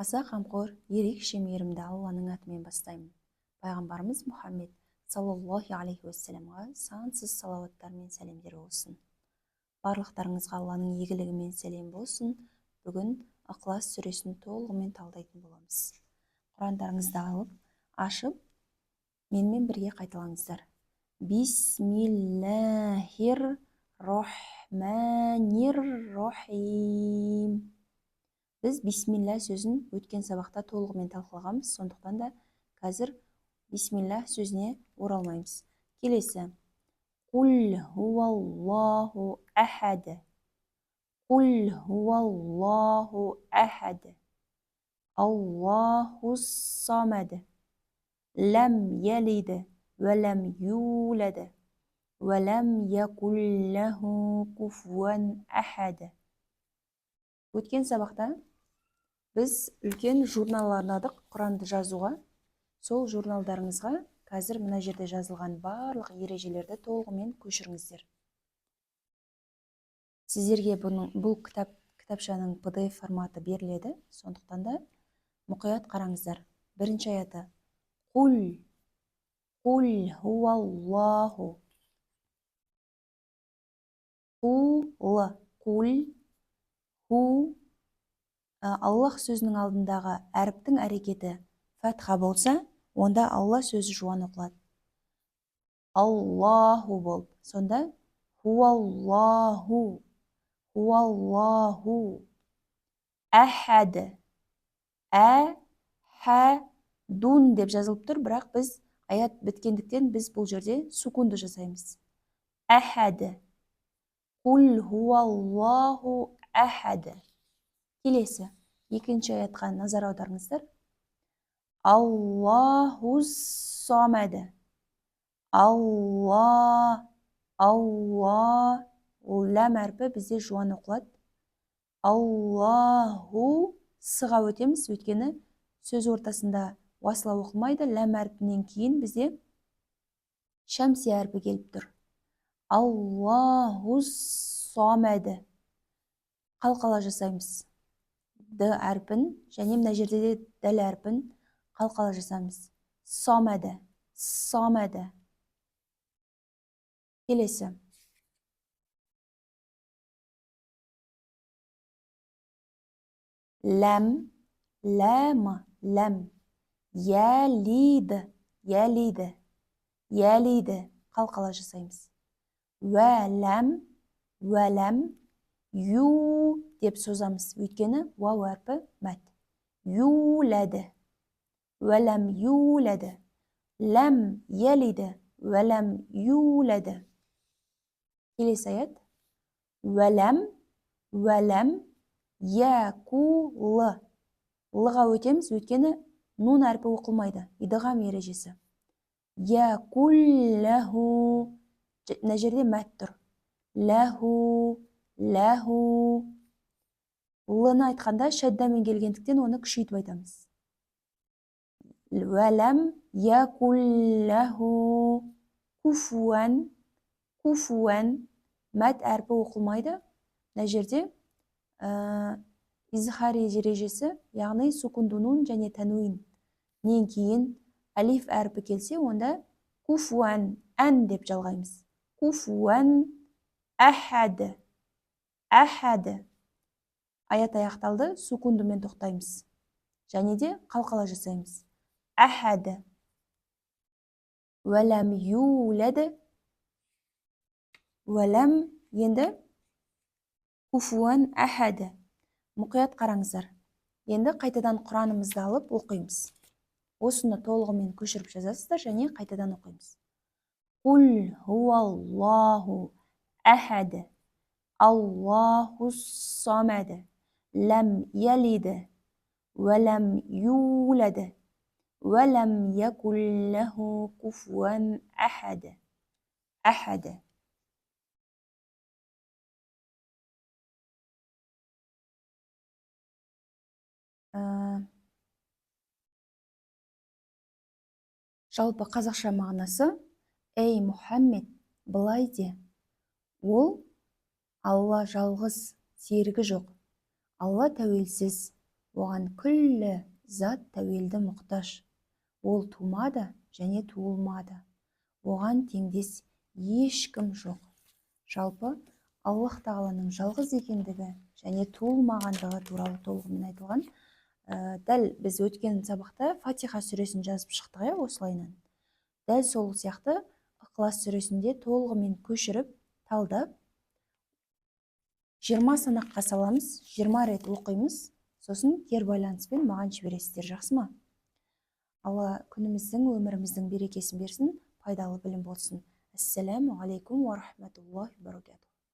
Аса қамқор, ерекше мейірімді Алланың атымен бастаймын. Пайғамбарымыз Мұхаммед саллаллаху алейхи уассаламға сансыз салауаттар мен сәлемдер болсын. Барлықтарыңызға Алланың игілігімен сәлем болсын. Бүгін Ықылас сүресін толығымен талдайтын боламыз. Құрандарыңызды алып, ашып, менімен бірге қайталаңыздар. Бисмиллахир-рахманир-рахим. Біз бисмилля сөзін өткен сабақта толығымен талқылағанбыз, сондықтан да қазір бисмилля сөзіне оралмаймыз. Келесі. Құл хуаллаху ахад. Құл хуаллаху ахад. Аллаху самад. Лам ялид ва лам юлад ва лам якул лаху куфуан ахад. Өткен сабақта біз үлкен журнал арнадық Құранды жазуға. Сол журналдарыңызға қазір мына жерде жазылған барлық ережелерді толығымен көшіріңіздер. Сіздерге бұл кітапшаның PDF форматы беріледі, сондықтан да мұқият қараңыздар. Бірінші аяты. Құл хуаллаху. Құл ху. Аллах сөзінің алдындағы әріптің әрекеті фатха болса, онда Алла сөзі жуан оқылады. Аллаху болып. Сонда хуаллаху. Хуаллаху. Ахад. Ахадун деп жазылып тұр, бірақ біз аят біткендіктен біз бұл жерде сукунды жасаймыз. Ахад. Құл хуаллаху ахад. Келесі, екінші аятқа назар аударыңыздар. Аллаху самад. Алла. Лам әрпі бізде жуан оқылады. Аллаху сыға өтеміз, өйткені сөз ортасында уасыла оқылмайды. Лам әрпінен кейін бізде шамси әрпі келіп тұр. Аллаху самад. Қалқала жасаймыз. Д әрпін, және мына жерде де дәл әрпін қалқала жасаймыз. Самады. Келесі. Лам. Ялиді. Қалқала жасаймыз. Вәлам. Ю деп созамыз, өйткені вау әрпі мәт. Юләді. Вәләм юләді. Ләм ялиді. Вәләм юләді. Келесі аят. Вәләм якулы. Лыға өтеміз, өйткені нун әрпі оқылмайды. Идғам ережесі. Якуллаху. Мына жерде мәт тұр. Ләху. Лыны айтқанда шәддамен келгендіктен оны күшейтіп айтамыз. Вәләм якуллаху куфуан. Мәт әрпі оқылмайды. Мына жерде изхари ережесі, яғни сукундунун және тәнуин. Нен кейін алиф әрпі келсе, онда куфуан ән деп жалғаймыз. Куфуан ахад. Аят аяқталды, сукундумен тоқтаймыз. Және де қалқала жасаймыз. Ахад. Вәләм юләді. Вәләм енді куфуан ахад. Мұқият қараңыздар. Енді қайтадан Құранымызды алып оқимыз. Осыны толығымен көшіріп жазасыздар және қайтадан оқимыз. Құл хуаллаху ахад. Аллаху самад. Лам ялид. Вәләм юлад. Вәләм якул лаху куфуан ахад. Жалпы қазақша мағынасы: Эй Мұхаммед, былай де. Ол Алла жалғыз, серігі жоқ. Алла тәуелсіз, Оған күллі зат тәуелді мұқтаж. Ол тумады және туылмады. Оған теңдес ешкім жоқ. Жалпы, Аллах тағаланың жалғыз екендігі және туылмағандығы туралы толығымен айтылған. Дәл біз өткен сабақта Фатиха сүресін жазып шықтық, осылайынан. Дәл сол сияқты Ықылас сүресінде толығымен көшіріп, талдап, 20 санаққа саламыз, 20 рет оқимыз, сосын кері байланыспен маған жібересіздер, жақсы ма? Алла күніміздің, өміріміздің берекесін берсін, пайдалы білім болсын. Ассаламу алейкум ва рахматуллахи ва баракатух.